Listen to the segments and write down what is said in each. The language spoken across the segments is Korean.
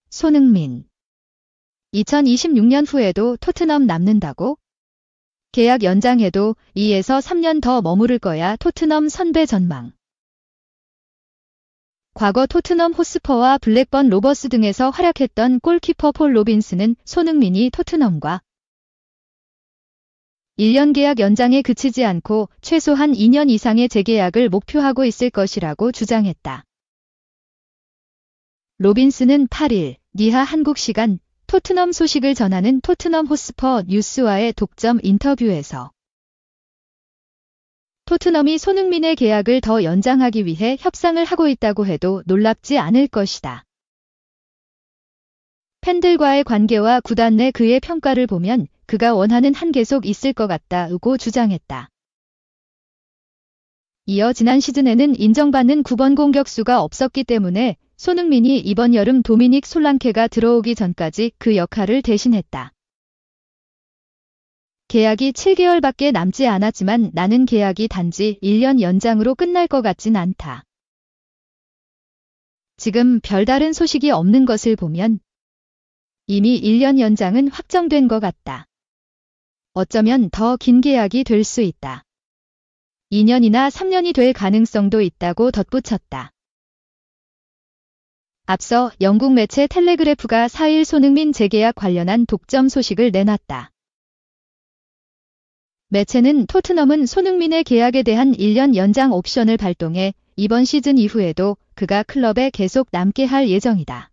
손흥민. 2026년 후에도 토트넘 남는다고? 계약 연장해도 2에서 3년 더 머무를 거야. 토트넘 선배 전망. 과거 토트넘 호스퍼와 블랙번 로버스 등에서 활약했던 골키퍼 폴 로빈스는 손흥민이 토트넘과 1년 계약 연장에 그치지 않고 최소한 2년 이상의 재계약을 목표하고 있을 것이라고 주장했다. 로빈스는 8일 니하 한국 시간 토트넘 소식을 전하는 토트넘 호스퍼 뉴스와의 독점 인터뷰에서 토트넘이 손흥민의 계약을 더 연장하기 위해 협상을 하고 있다고 해도 놀랍지 않을 것이다. 팬들과의 관계와 구단 내 그의 평가를 보면 그가 원하는 한 계속 있을 것 같다고 주장했다. 이어 지난 시즌에는 인정받는 9번 공격수가 없었기 때문에 손흥민이 이번 여름 도미닉 솔랑케가 들어오기 전까지 그 역할을 대신했다. 계약이 7개월밖에 남지 않았지만 나는 계약이 단지 1년 연장으로 끝날 것 같진 않다. 지금 별다른 소식이 없는 것을 보면 이미 1년 연장은 확정된 것 같다. 어쩌면 더 긴 계약이 될 수 있다. 2년이나 3년이 될 가능성도 있다고 덧붙였다. 앞서 영국 매체 텔레그래프가 4일 손흥민 재계약 관련한 독점 소식을 내놨다. 매체는 토트넘은 손흥민의 계약에 대한 1년 연장 옵션을 발동해 이번 시즌 이후에도 그가 클럽에 계속 남게 할 예정이다.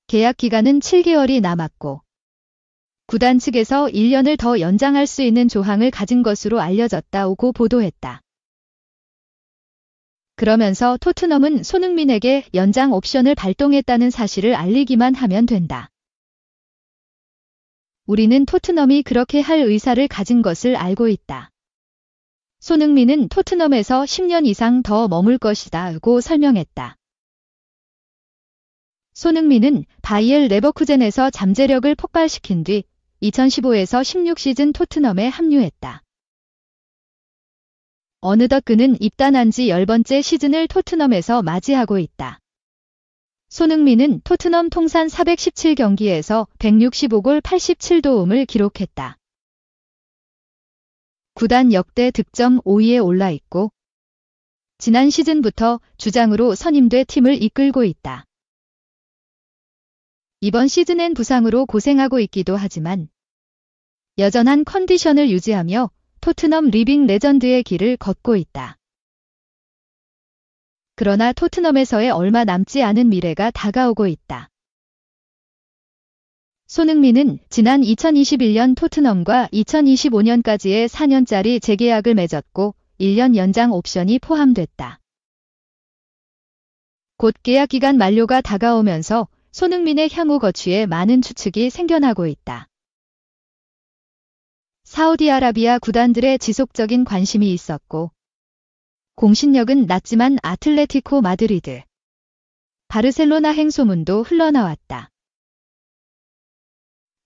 계약 기간은 7개월이 남았고 구단 측에서 1년을 더 연장할 수 있는 조항을 가진 것으로 알려졌다고 보도했다. 그러면서 토트넘은 손흥민에게 연장 옵션을 발동했다는 사실을 알리기만 하면 된다. 우리는 토트넘이 그렇게 할 의사를 가진 것을 알고 있다. 손흥민은 토트넘에서 10년 이상 더 머물 것이다고 설명했다. 손흥민은 바이엘 레버쿠젠에서 잠재력을 폭발시킨 뒤 2015에서 16 시즌 토트넘에 합류했다. 어느덧 그는 입단한 지 10번째 시즌을 토트넘에서 맞이하고 있다. 손흥민은 토트넘 통산 417경기에서 165골 87도움을 기록했다. 구단 역대 득점 5위에 올라 있고 지난 시즌부터 주장으로 선임돼 팀을 이끌고 있다. 이번 시즌엔 부상으로 고생하고 있기도 하지만 여전한 컨디션을 유지하며 토트넘 리빙 레전드의 길을 걷고 있다. 그러나 토트넘에서의 얼마 남지 않은 미래가 다가오고 있다. 손흥민은 지난 2021년 토트넘과 2025년까지의 4년짜리 재계약을 맺었고 1년 연장 옵션이 포함됐다. 곧 계약 기간 만료가 다가오면서 손흥민의 향후 거취에 많은 추측이 생겨나고 있다. 사우디아라비아 구단들의 지속적인 관심이 있었고 공신력은 낮지만 아틀레티코 마드리드, 바르셀로나 행소문도 흘러나왔다.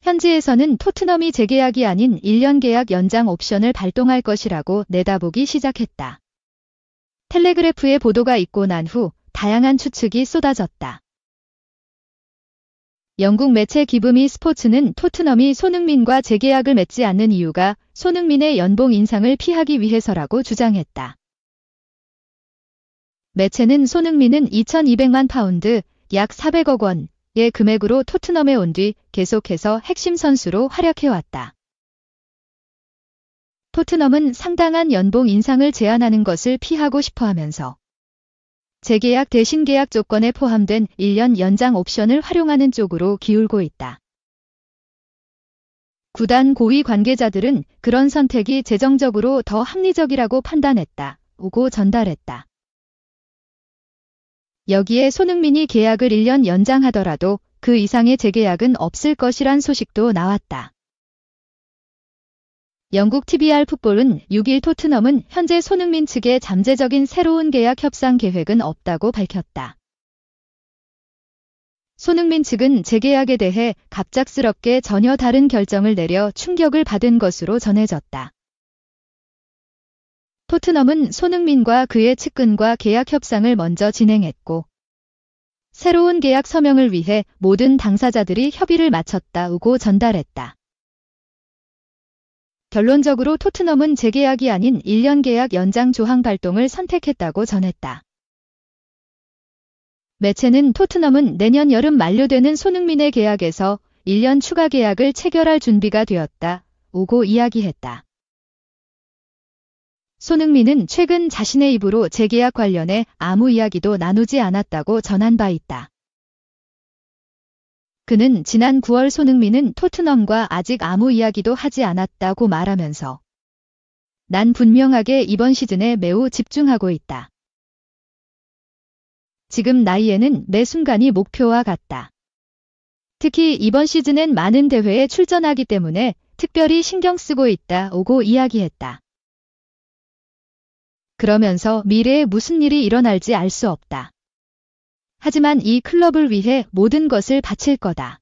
현지에서는 토트넘이 재계약이 아닌 1년 계약 연장 옵션을 발동할 것이라고 내다보기 시작했다. 텔레그래프의 보도가 있고 난 후 다양한 추측이 쏟아졌다. 영국 매체 기브미 스포츠는 토트넘이 손흥민과 재계약을 맺지 않는 이유가 손흥민의 연봉 인상을 피하기 위해서라고 주장했다. 매체는 손흥민은 2,200만 파운드, 약 400억 원의 금액으로 토트넘에 온 뒤 계속해서 핵심 선수로 활약해왔다. 토트넘은 상당한 연봉 인상을 제한하는 것을 피하고 싶어하면서 재계약 대신 계약 조건에 포함된 1년 연장 옵션을 활용하는 쪽으로 기울고 있다. 구단 고위 관계자들은 그런 선택이 재정적으로 더 합리적이라고 판단했다고 전달했다. 여기에 손흥민이 계약을 1년 연장하더라도 그 이상의 재계약은 없을 것이란 소식도 나왔다. 영국 TVR 풋볼은 6일 토트넘은 현재 손흥민 측의 잠재적인 새로운 계약 협상 계획은 없다고 밝혔다. 손흥민 측은 재계약에 대해 갑작스럽게 전혀 다른 결정을 내려 충격을 받은 것으로 전해졌다. 토트넘은 손흥민과 그의 측근과 계약 협상을 먼저 진행했고 새로운 계약 서명을 위해 모든 당사자들이 협의를 마쳤다고 전달했다. 결론적으로 토트넘은 재계약이 아닌 1년 계약 연장 조항 발동을 선택했다고 전했다. 매체는 토트넘은 내년 여름 만료되는 손흥민의 계약에서 1년 추가 계약을 체결할 준비가 되었다고 이야기했다. 손흥민은 최근 자신의 입으로 재계약 관련해 아무 이야기도 나누지 않았다고 전한 바 있다. 그는 지난 9월 손흥민은 토트넘과 아직 아무 이야기도 하지 않았다고 말하면서 난 분명하게 이번 시즌에 매우 집중하고 있다. 지금 나이에는 매 순간이 목표와 같다. 특히 이번 시즌엔 많은 대회에 출전하기 때문에 특별히 신경 쓰고 있다고 이야기했다. 그러면서 미래에 무슨 일이 일어날지 알 수 없다. 하지만 이 클럽을 위해 모든 것을 바칠 거다.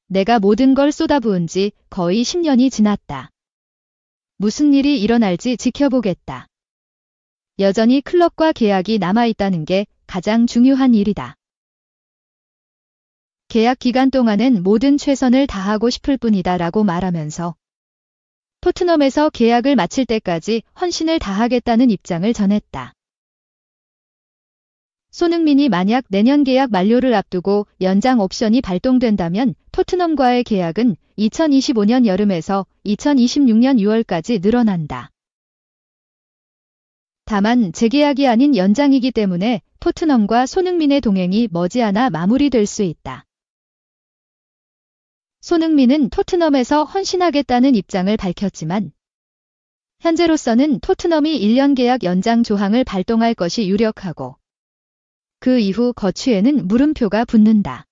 내가 모든 걸 쏟아부은 지 거의 10년이 지났다. 무슨 일이 일어날지 지켜보겠다. 여전히 클럽과 계약이 남아있다는 게 가장 중요한 일이다. 계약 기간 동안엔 모든 최선을 다하고 싶을 뿐이다 라고 말하면서 토트넘에서 계약을 마칠 때까지 헌신을 다하겠다는 입장을 전했다. 손흥민이 만약 내년 계약 만료를 앞두고 연장 옵션이 발동된다면 토트넘과의 계약은 2025년 여름에서 2026년 6월까지 늘어난다. 다만 재계약이 아닌 연장이기 때문에 토트넘과 손흥민의 동행이 머지않아 마무리될 수 있다. 손흥민은 토트넘에서 헌신하겠다는 입장을 밝혔지만 현재로서는 토트넘이 1년 계약 연장 조항을 발동할 것이 유력하고 그 이후 거취에는 물음표가 붙는다.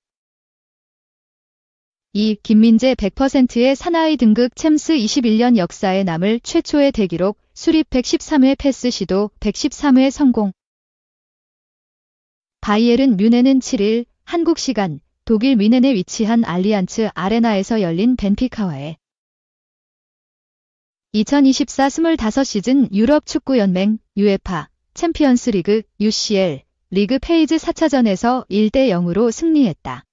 이 김민재 100%의 사나이 등극 챔스 21년 역사에 남을 최초의 대기록 수립 113회 패스 시도 113회 성공. 바이에른 뮌헨은 7일 한국 시간 독일 뮌헨에 위치한 알리안츠 아레나에서 열린 벤피카와의 2024-25 시즌 유럽 축구 연맹 UEFA 챔피언스 리그 UCL 리그 페이즈 4차전에서 1대0으로 승리했다.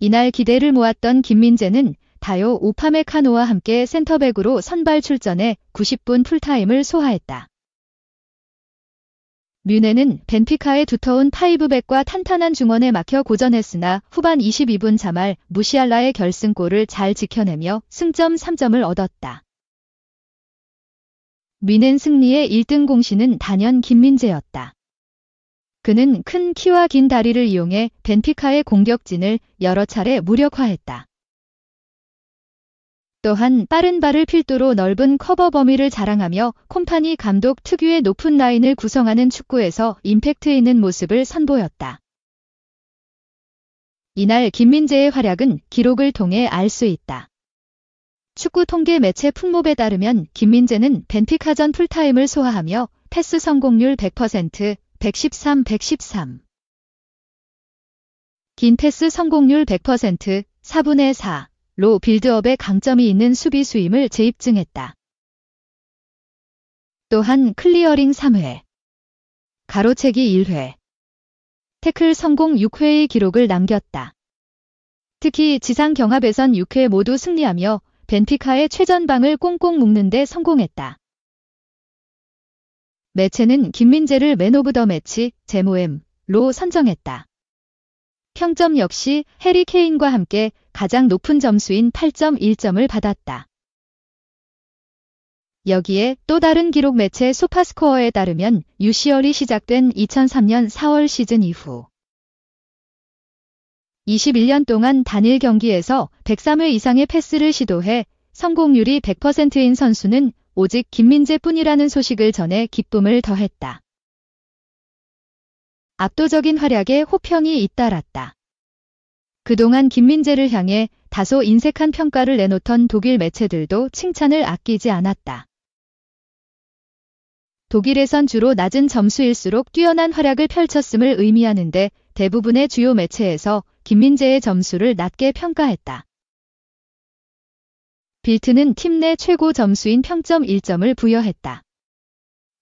이날 기대를 모았던 김민재는 다요 우파메카노와 함께 센터백으로 선발 출전해 90분 풀타임을 소화했다. 뮌헨은 벤피카의 두터운 파이브백과 탄탄한 중원에 막혀 고전했으나 후반 22분 자말 무시알라의 결승골을 잘 지켜내며 승점 3점을 얻었다. 뮌헨 승리의 1등 공신은 단연 김민재였다. 그는 큰 키와 긴 다리를 이용해 벤피카의 공격진을 여러 차례 무력화했다. 또한 빠른 발을 필두로 넓은 커버 범위를 자랑하며 콤파니 감독 특유의 높은 라인을 구성하는 축구에서 임팩트 있는 모습을 선보였다. 이날 김민재의 활약은 기록을 통해 알 수 있다. 축구 통계 매체 풍몹에 따르면 김민재는 벤피카전 풀타임을 소화하며 패스 성공률 100%, 113. 긴 패스 성공률 100%, 4분의 4로 빌드업에 강점이 있는 수비수임을 재입증했다. 또한 클리어링 3회, 가로채기 1회, 태클 성공 6회의 기록을 남겼다. 특히 지상 경합에선 6회 모두 승리하며 벤피카의 최전방을 꽁꽁 묶는 데 성공했다. 매체는 김민재를 맨 오브 더 매치, 제모엠로 선정했다. 평점 역시 해리 케인과 함께 가장 높은 점수인 8.1점을 받았다. 여기에 또 다른 기록 매체 소파스코어에 따르면 UCL이 시작된 2003년 4월 시즌 이후 21년 동안 단일 경기에서 103회 이상의 패스를 시도해 성공률이 100%인 선수는 오직 김민재뿐이라는 소식을 전해 기쁨을 더했다. 압도적인 활약에 호평이 잇따랐다. 그동안 김민재를 향해 다소 인색한 평가를 내놓던 독일 매체들도 칭찬을 아끼지 않았다. 독일에선 주로 낮은 점수일수록 뛰어난 활약을 펼쳤음을 의미하는데 대부분의 주요 매체에서 김민재의 점수를 낮게 평가했다. 빌트는 팀 내 최고 점수인 평점 1점을 부여했다.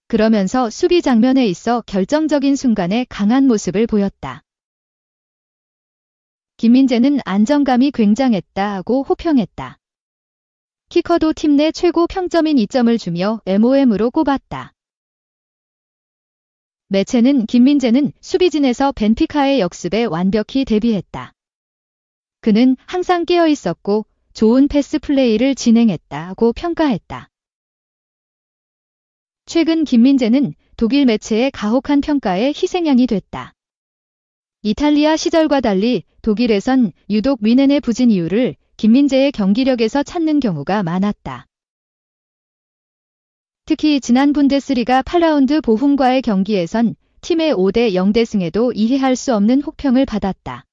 그러면서 수비 장면에 있어 결정적인 순간에 강한 모습을 보였다. 김민재는 안정감이 굉장했다고 호평했다. 키커도 팀 내 최고 평점인 2점을 주며 MOM으로 꼽았다. 매체는 김민재는 수비진에서 벤피카의 역습에 완벽히 대비했다. 그는 항상 깨어 있었고 좋은 패스 플레이를 진행했다고 평가했다. 최근 김민재는 독일 매체의 가혹한 평가에 희생양이 됐다. 이탈리아 시절과 달리 독일에선 유독 뮌헨의 부진 이유를 김민재의 경기력에서 찾는 경우가 많았다. 특히 지난 분데스리가 8라운드 보훔과의 경기에선 팀의 5대 0대승에도 이해할 수 없는 혹평을 받았다.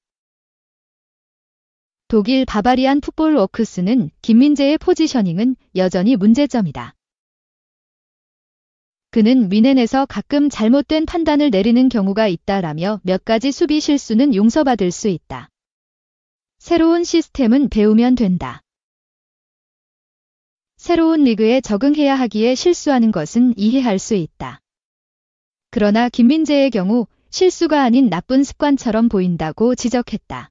독일 바바리안 풋볼 워크스는 김민재의 포지셔닝은 여전히 문제점이다. 그는 뮌헨에서 가끔 잘못된 판단을 내리는 경우가 있다라며 몇 가지 수비 실수는 용서받을 수 있다. 새로운 시스템은 배우면 된다. 새로운 리그에 적응해야 하기에 실수하는 것은 이해할 수 있다. 그러나 김민재의 경우 실수가 아닌 나쁜 습관처럼 보인다고 지적했다.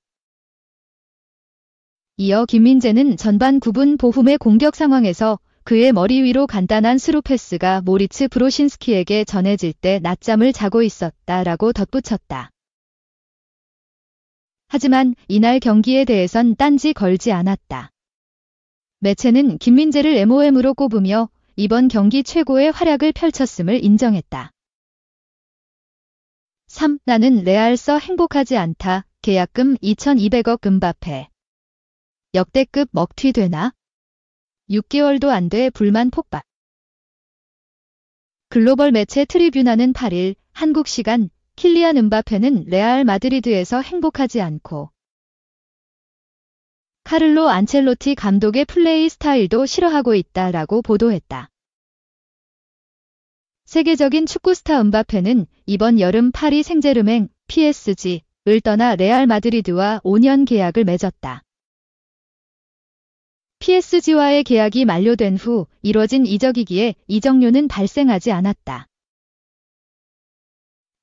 이어 김민재는 전반 9분 보훔의 공격 상황에서 그의 머리 위로 간단한 스루 패스가 모리츠 브로신스키에게 전해질 때 낮잠을 자고 있었다라고 덧붙였다. 하지만 이날 경기에 대해선 딴지 걸지 않았다. 매체는 김민재를 MOM으로 꼽으며 이번 경기 최고의 활약을 펼쳤음을 인정했다. 3. 나는 레알서 행복하지 않다. 계약금 2,200억 음바페. 역대급 먹튀 되나? 6개월도 안 돼 불만 폭발. 글로벌 매체 트리뷰나는 8일 한국 시간 킬리안 음바페는 레알 마드리드에서 행복하지 않고 카를로 안첼로티 감독의 플레이 스타일도 싫어하고 있다라고 보도했다. 세계적인 축구 스타 음바페는 이번 여름 파리 생제르맹 PSG를 떠나 레알 마드리드와 5년 계약을 맺었다. PSG와의 계약이 만료된 후 이뤄진 이적이기에 이적료는 발생하지 않았다.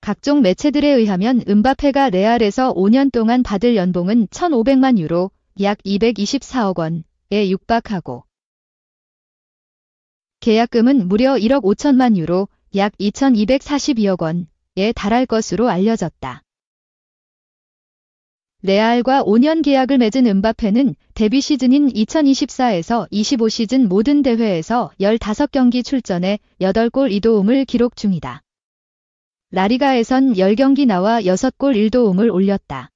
각종 매체들에 의하면 음바페가 레알에서 5년 동안 받을 연봉은 1,500만 유로, 약 224억 원에 육박하고 계약금은 무려 1억 5천만 유로, 약 2,242억 원에 달할 것으로 알려졌다. 레알과 5년 계약을 맺은 음바페는 데뷔 시즌인 2024에서 25 시즌 모든 대회에서 15경기 출전해 8골 2도움을 기록 중이다. 라리가에선 10경기 나와 6골 1도움을 올렸다.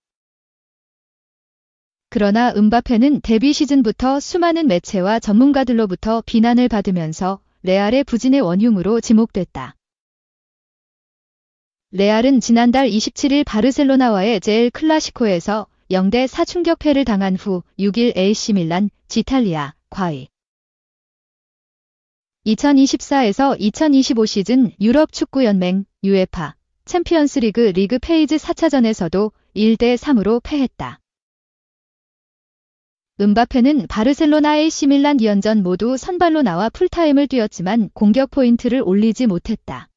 그러나 음바페는 데뷔 시즌부터 수많은 매체와 전문가들로부터 비난을 받으면서 레알의 부진의 원흉으로 지목됐다. 레알은 지난달 27일 바르셀로나와의 제엘 클라시코에서 0대4 충격패를 당한 후 6일 AC 밀란, 지탈리아, 과의 2024에서 2025 시즌 유럽 축구연맹, UEFA, 챔피언스리그 리그 페이즈 4차전에서도 1대3으로 패했다. 음바페는 바르셀로나 AC 밀란 2연전 모두 선발로 나와 풀타임을 뛰었지만 공격 포인트를 올리지 못했다.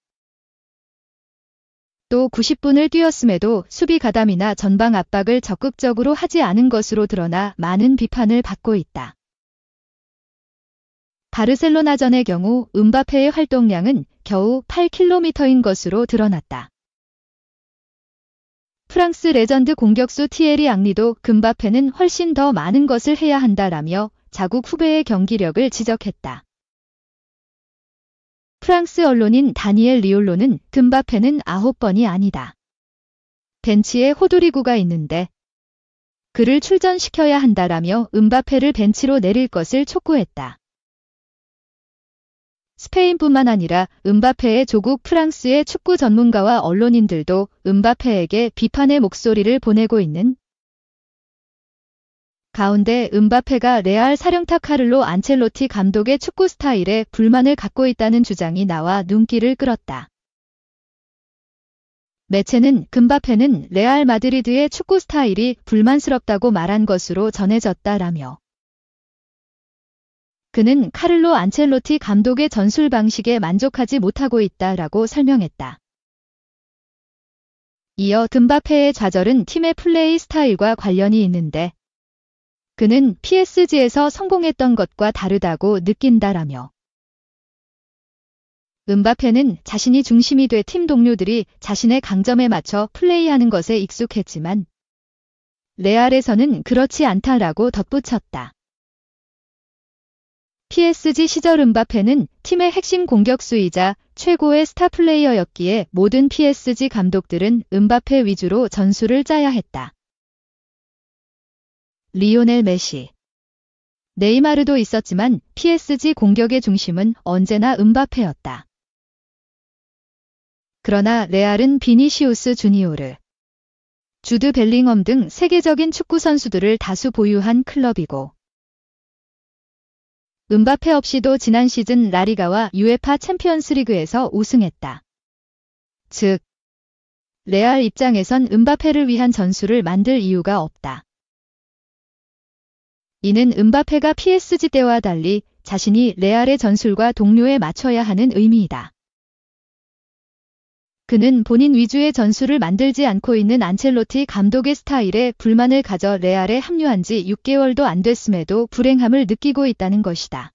또 90분을 뛰었음에도 수비 가담이나 전방 압박을 적극적으로 하지 않은 것으로 드러나 많은 비판을 받고 있다. 바르셀로나전의 경우 음바페의 활동량은 겨우 8km인 것으로 드러났다. 프랑스 레전드 공격수 티에리 앙리도 음바페는 훨씬 더 많은 것을 해야 한다라며 자국 후배의 경기력을 지적했다. 프랑스 언론인 다니엘 리올로는 음바페는 9번이 아니다. 벤치에 호두리구가 있는데 그를 출전시켜야 한다라며 음바페를 벤치로 내릴 것을 촉구했다. 스페인뿐만 아니라 음바페의 조국 프랑스의 축구 전문가와 언론인들도 음바페에게 비판의 목소리를 보내고 있는 가운데 음바페가 레알 사령탑 카를로 안첼로티 감독의 축구 스타일에 불만을 갖고 있다는 주장이 나와 눈길을 끌었다. 매체는 음바페는 레알 마드리드의 축구 스타일이 불만스럽다고 말한 것으로 전해졌다라며 그는 카를로 안첼로티 감독의 전술 방식에 만족하지 못하고 있다라고 설명했다. 이어 음바페의 좌절은 팀의 플레이 스타일과 관련이 있는데 그는 PSG에서 성공했던 것과 다르다고 느낀다라며 음바페는 자신이 중심이 돼 팀 동료들이 자신의 강점에 맞춰 플레이하는 것에 익숙했지만 레알에서는 그렇지 않다라고 덧붙였다. PSG 시절 음바페는 팀의 핵심 공격수이자 최고의 스타 플레이어였기에 모든 PSG 감독들은 음바페 위주로 전술을 짜야 했다. 리오넬 메시, 네이마르도 있었지만 PSG 공격의 중심은 언제나 음바페였다. 그러나 레알은 비니시우스 주니오르, 주드 벨링엄 등 세계적인 축구 선수들을 다수 보유한 클럽이고 음바페 없이도 지난 시즌 라리가와 UEFA 챔피언스리그에서 우승했다. 즉, 레알 입장에선 음바페를 위한 전술을 만들 이유가 없다. 이는 음바페가 PSG 때와 달리 자신이 레알의 전술과 동료에 맞춰야 하는 의미이다. 그는 본인 위주의 전술을 만들지 않고 있는 안첼로티 감독의 스타일에 불만을 가져 레알에 합류한 지 6개월도 안 됐음에도 불행함을 느끼고 있다는 것이다.